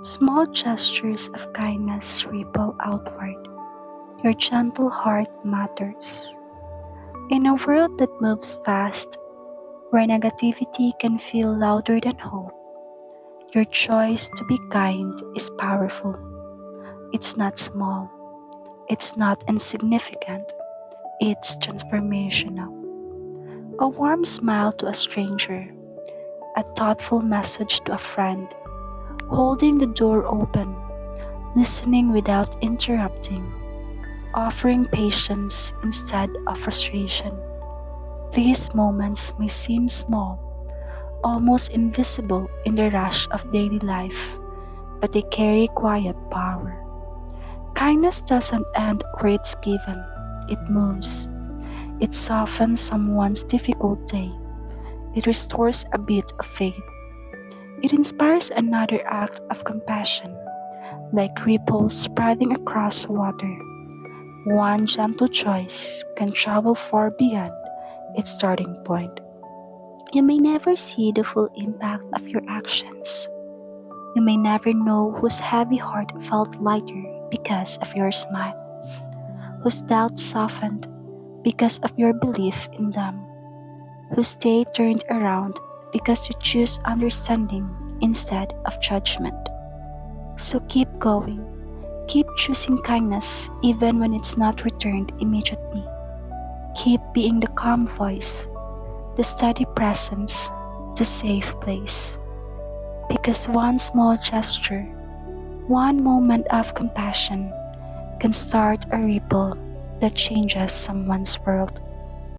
Small gestures of kindness ripple outward. Your gentle heart matters. In a world that moves fast, where negativity can feel louder than hope, your choice to be kind is powerful. It's not small, it's not insignificant, it's transformational. A warm smile to a stranger, a thoughtful message to a friend, holding the door open, listening without interrupting, offering patience instead of frustration. These moments may seem small, almost invisible in the rush of daily life, but they carry quiet power. Kindness doesn't end where it's given, it moves. It softens someone's difficult day. It restores a bit of faith. It inspires another act of compassion, like ripples spreading across water. One gentle choice can travel far beyond its starting point. You may never see the full impact of your actions. You may never know whose heavy heart felt lighter because of your smile, whose doubt softened because of your belief in them, whose day turned around because you choose understanding instead of judgment. So keep going. Keep choosing kindness even when it's not returned immediately. Keep being the calm voice, the steady presence, the safe place. Because one small gesture, one moment of compassion can start a ripple that changes someone's world.